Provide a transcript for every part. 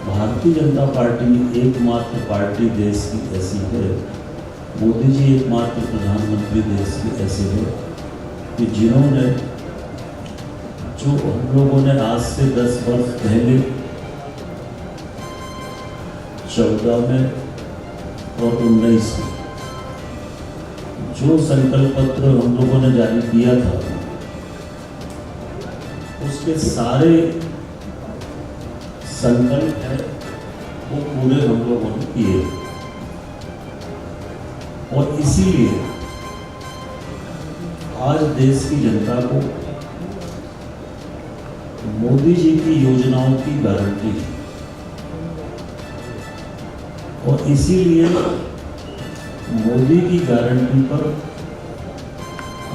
Bharatiya Janata party एकमात्र party देश की ऐसी है, मोदी जी एकमात्र प्रधानमंत्री देश की ऐसे है कि जिन्होंने जो हम लोगों ने आज से 10 वर्ष पहले 14 में और 19 में जो संकल्प पत्र हम लोगों ने जारी किया था, उसके सारे संकल्प है वो पूरे हम लोगों ने किए। और इसीलिए आज देश की जनता को मोदी जी की योजनाओं की गारंटी है और इसीलिए मोदी की गारंटी पर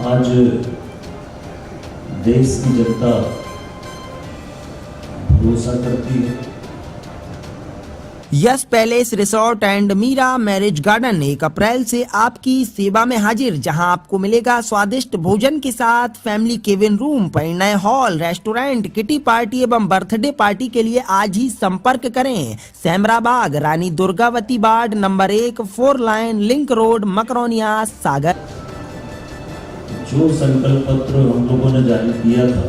आज देश की जनता भरोसा करती है। Yes palace resort and Meera marriage garden 1 अप्रैल से आपकी सेवा में हाजिर, जहां आपको मिलेगा स्वादिष्ट भोजन के साथ फैमिली केबिन रूम, परिणय हॉल, रेस्टोरेंट, किटी पार्टी एवं बर्थडे पार्टी के लिए आज ही संपर्क करें। सहमराबाग, Rani Durgavati ward number 1, 4 line link road, Makronia, Sagar. जो संकल्प पत्र हम लोगों ने जारी किया था,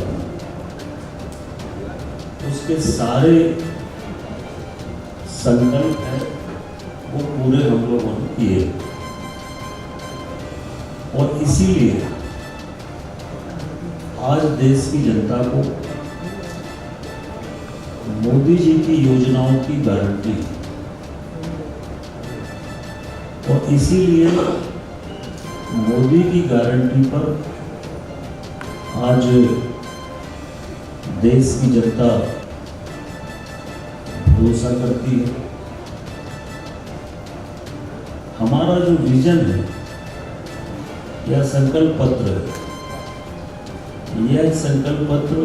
उसके सारे संकल्प है वो पूरे हम लोगों ने किए और इसीलिए आज देश की जनता को मोदी जी की योजनाओं की गारंटी है और इसीलिए मोदी की गारंटी पर आज देश की जनता भरोसा करती है। हमारा जो विजन है या संकल्प पत्र है, यह संकल्प पत्र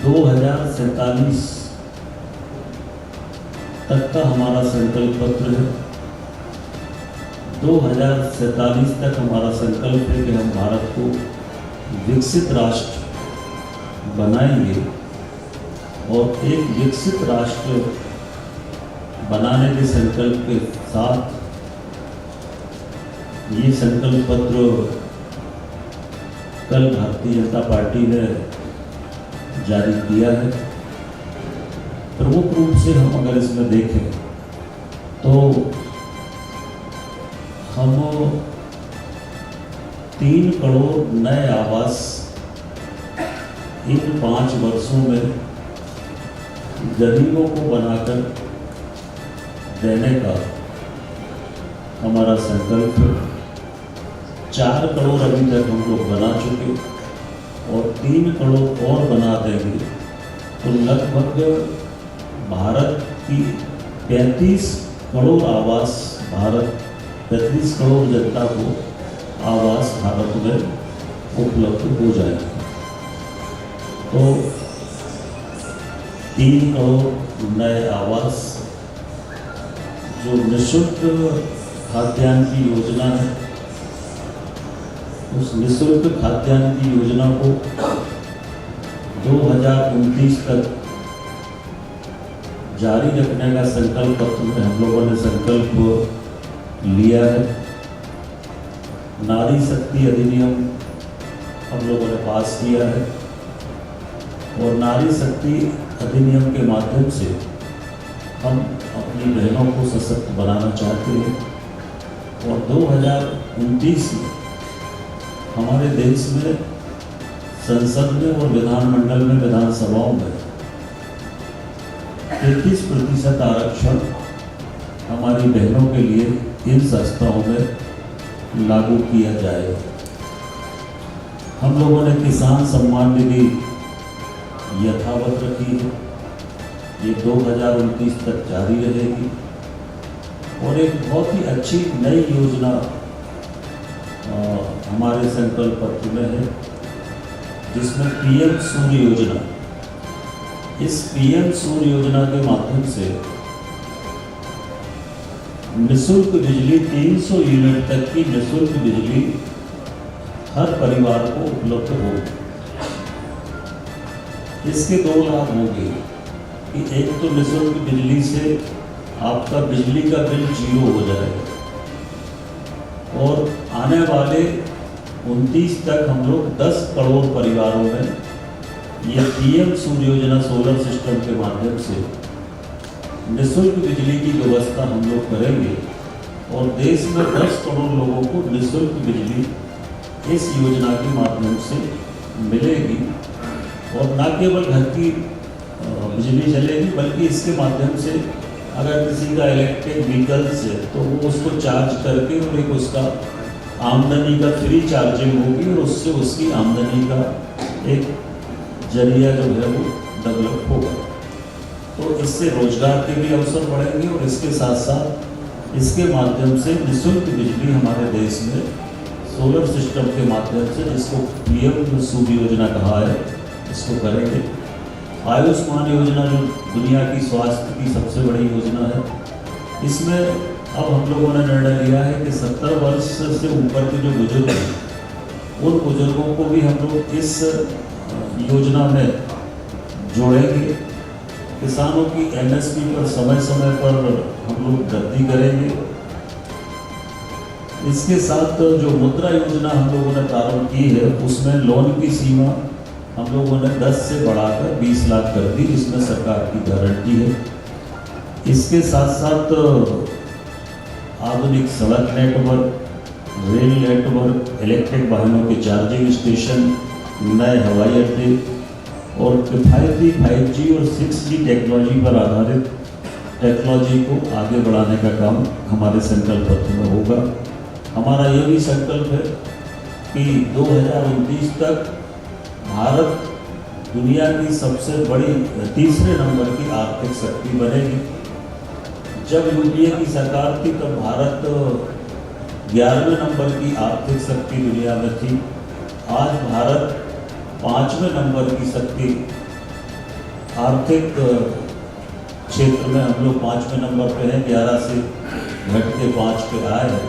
2047 तक का हमारा संकल्प पत्र है। 2047 तक हमारा संकल्प है कि हम भारत को विकसित राष्ट्र बनाएंगे और एक विकसित राष्ट्र बनाने के संकल्प के साथ ये संकल्प पत्र कल भारतीय जनता पार्टी ने जारी किया है। प्रमुख रूप से हम अगर इसमें देखें तो हम 3 करोड़ नए आवास इन 5 वर्षों में गरीबों को बनाकर देने का हमारा संकल्प है। 4 करोड़ अभी तक हम लोग बना चुके और 3 करोड़ और बना देंगे तो लगभग भारत की 35 करोड़ आवास, भारत 35 करोड़ जनता को आवास भारत में उपलब्ध हो जाएगा। तो 3 करोड़ नए आवास, जो निःशुल्क खाद्यान्न की योजना है, उस निःशुल्क खाद्यान्न की योजना को 2029 तक जारी रखने का संकल्प पत्र में हम लोगों ने संकल्प लिया है। नारी शक्ति अधिनियम हम लोगों ने पास किया है और नारी शक्ति अधिनियम के माध्यम से हम अपनी बहनों को सशक्त बनाना चाहते हैं और 2029 में हमारे देश में संसद में और विधानमंडल में, विधानसभाओं में 33% आरक्षण हमारी बहनों के लिए इन संस्थाओं में लागू किया जाएगा। हम लोगों ने किसान सम्मान निधि यथावत रखी है, ये 2029 तक जारी रहेगी और एक बहुत ही अच्छी नई योजना हमारे संकल्प पत्र में है, जिसमें पीएम सूर्य योजना। इस पीएम सूर्य योजना के माध्यम से निःशुल्क बिजली, 300 यूनिट तक की निःशुल्क बिजली हर परिवार को उपलब्ध होगी। इसके दो लाभ होंगे कि एक तो निःशुल्क बिजली से आपका बिजली का बिल 0 हो जाएगा और आने वाले 29 तक हम लोग 10 करोड़ परिवारों में ये पीएम सूर्य योजना सोलर सिस्टम के माध्यम से निःशुल्क बिजली की व्यवस्था हम लोग करेंगे और देश में 10 करोड़ लोगों को निःशुल्क बिजली इस योजना के माध्यम से मिलेगी। और न केवल घर की बिजली चलेगी बल्कि इसके माध्यम से अगर किसी का इलेक्ट्रिक व्हीकल्स है तो वो उसको चार्ज करके और एक उसका आमदनी का फ्री चार्जिंग होगी और उससे उसकी आमदनी का एक जरिया जो है वो डेवलप होगा। तो इससे रोजगार के भी अवसर बढ़ेंगे और इसके साथ साथ इसके माध्यम से निःशुल्क बिजली हमारे देश में सोलर सिस्टम के माध्यम से, जिसको पीएम सूर्य योजना कहा है, इसको करेंगे। आयुष्मान योजना जो दुनिया की स्वास्थ्य की सबसे बड़ी योजना है, इसमें अब हम लोगों ने निर्णय लिया है कि 70 वर्ष से ऊपर के जो बुजुर्ग हैं उन बुजुर्गों को भी हम लोग इस योजना में जोड़ेंगे। किसानों की एमएसपी पर समय समय पर हम लोग वृद्धि करेंगे। इसके साथ जो मुद्रा योजना हम लोगों ने प्रारंभ की है उसमें लोन की सीमा हम लोगों ने 10 से बढ़ाकर 20 लाख कर दी, जिसमें सरकार की गारंटी है। इसके साथ साथ आधुनिक सड़क नेटवर्क, रेल नेटवर्क, इलेक्ट्रिक वाहनों के चार्जिंग स्टेशन, नए हवाई अड्डे और किफायती 5G और 6G टेक्नोलॉजी पर आधारित टेक्नोलॉजी को आगे बढ़ाने का काम हमारे संकल्प पत्र में होगा। हमारा ये भी संकल्प है कि 2029 तक भारत दुनिया की सबसे बड़ी तीसरे नंबर की आर्थिक शक्ति बनेगी। जब यूपीए की सरकार थी तब भारत 11वें नंबर की आर्थिक शक्ति दुनिया में थी। आज भारत 5वें नंबर की शक्ति आर्थिक क्षेत्र में हम लोग 5वें नंबर पे हैं, 11 से घट के 5 पे आए हैं।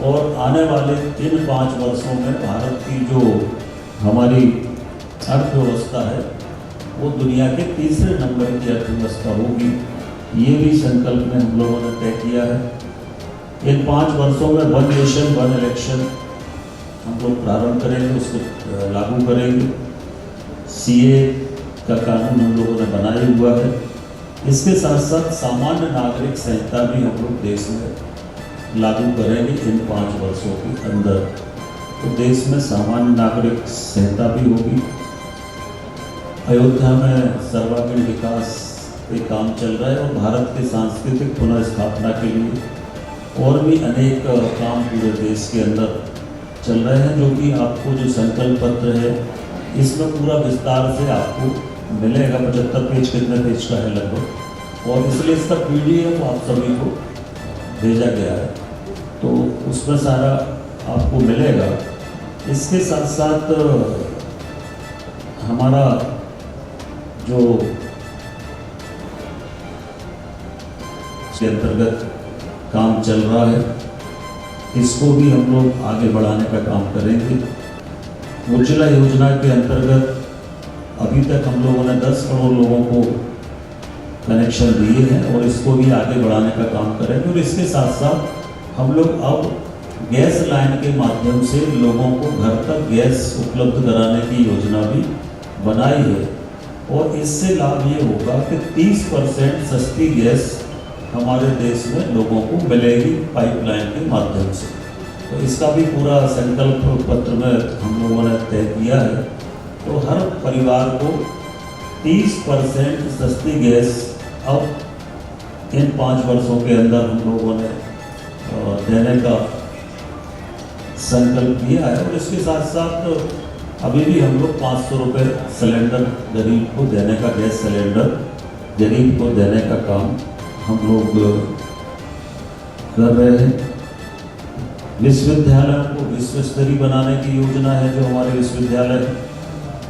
और आने वाले इन 5 वर्षों में भारत की जो हमारी अर्थव्यवस्था है वो दुनिया के तीसरे नंबर की अर्थव्यवस्था होगी। ये भी संकल्प में हम लोगों ने तय किया है। इन 5 वर्षों में 1 नेशन 1 इलेक्शन हम लोग प्रारंभ करेंगे, उसको लागू करेंगे। सीए का कानून हम लोगों ने बनाया हुआ है। इसके साथ साथ सामान्य नागरिक संहिता भी हम लोग देश में लागू करेंगे इन 5 वर्षों के अंदर। तो देश में सामान्य नागरिक संहिता भी होगी। अयोध्या में सर्वांगीण विकास पे काम चल रहा है और भारत के सांस्कृतिक पुनर्स्थापना के लिए और भी अनेक काम पूरे देश के अंदर चल रहे हैं, जो कि आपको जो संकल्प पत्र है इसमें पूरा विस्तार से आपको मिलेगा। 75 पेज कितने पेज का है लगभग, और इसलिए इसका PDF आप सभी को भेजा गया है, तो उसमें सारा आपको मिलेगा। इसके साथ साथ हमारा जो के अंतर्गत काम चल रहा है इसको भी हम लोग आगे बढ़ाने का काम करेंगे। उज्ज्वला योजना के अंतर्गत अभी तक हम लोगों ने 10 करोड़ लोगों को कनेक्शन दिए हैं और इसको भी आगे बढ़ाने का काम करेंगे। और इसके साथ साथ हम लोग अब गैस लाइन के माध्यम से लोगों को घर तक गैस उपलब्ध कराने की योजना भी बनाई है और इससे लाभ ये होगा कि 30% सस्ती गैस हमारे देश में लोगों को मिलेगी पाइपलाइन के माध्यम से। तो इसका भी पूरा संकल्प पत्र में हम लोगों ने तय किया है। तो हर परिवार को 30% सस्ती गैस अब इन 5 वर्षों के अंदर हम लोगों ने देने का संकल्प किया है। और इसके साथ साथ अभी भी हम लोग 500 रुपये सिलेंडर गरीब को देने का, गैस सिलेंडर गरीब को देने का काम हम लोग कर रहे हैं। विश्वविद्यालयों को विश्व स्तरीय बनाने की योजना है जो हमारे विश्वविद्यालय है।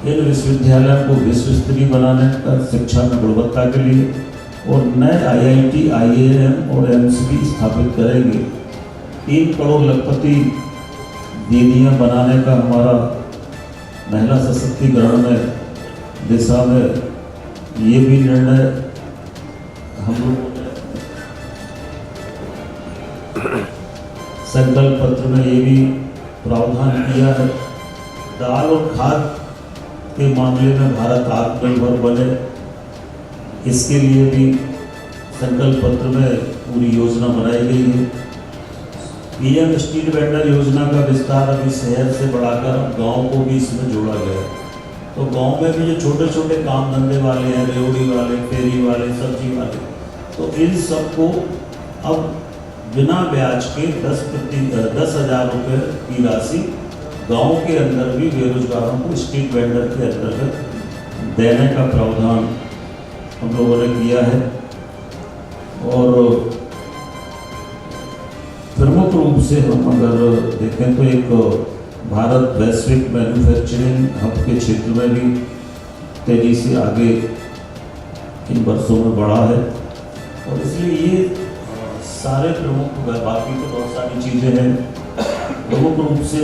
इन विश्वविद्यालयों को विश्व स्तरीय बनाने का शिक्षा में गुणवत्ता के लिए और नए IIT, IIM और एम्स भी स्थापित करेंगे। 3 करोड़ लखपति दीदियाँ बनाने का हमारा महिला सशक्तिकरण में दिशा में ये भी निर्णय हम लोगों ने संकल्प पत्र में ये भी प्रावधान किया है, दाल और खाद के मामले में भारत आत्मनिर्भर बने, इसके लिए भी संकल्प पत्र में पूरी योजना बनाई गई है। पीएम स्ट्रीट वेंडर योजना का विस्तार अभी शहर से बढ़ाकर गांव को भी इसमें जोड़ा गया है। तो गांव में भी जो छोटे छोटे काम धंधे वाले हैं, रेवड़ी वाले, फेरी वाले, सब्जी वाले, तो इन सबको अब बिना ब्याज के 10,000 रुपये की राशि गांव के अंदर भी बेरोजगारों को स्ट्रीट वेंडर के अंतर्गत देने का प्रावधान हम लोगों ने किया है। और प्रमुख रूप से हम अगर देखें तो एक भारत वैश्विक मैन्युफैक्चरिंग हब के क्षेत्र में भी तेजी से आगे इन वर्षों में बढ़ा है। और इसलिए ये सारे प्रमुख, बाकी तो बहुत सारी चीज़ें हैं, प्रमुख रूप से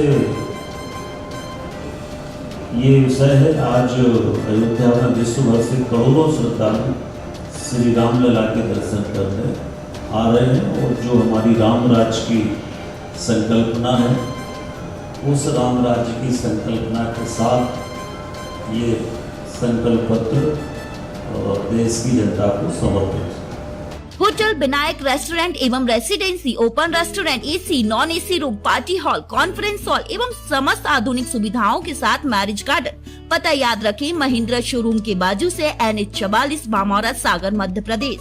ये विषय है। आज अयोध्या में विश्व भर से करोड़ों श्रद्धालु श्री रामलला के दर्शन करने आ रहे हैं। और जो हमारी राम राज्य की संकल्पना है, उस राम राज्य की संकल्पना के साथ ये संकल्प पत्र देश की जनता को समर्पित है। होटल विनायक रेस्टोरेंट एवं residency, open restaurant, AC, non AC room, party hall, conference hall एवं समस्त आधुनिक सुविधाओं के साथ मैरिज गार्डन। पता याद रखें, महिंद्रा शोरूम के बाजू से NH 44, बामौरा, सागर, मध्य प्रदेश।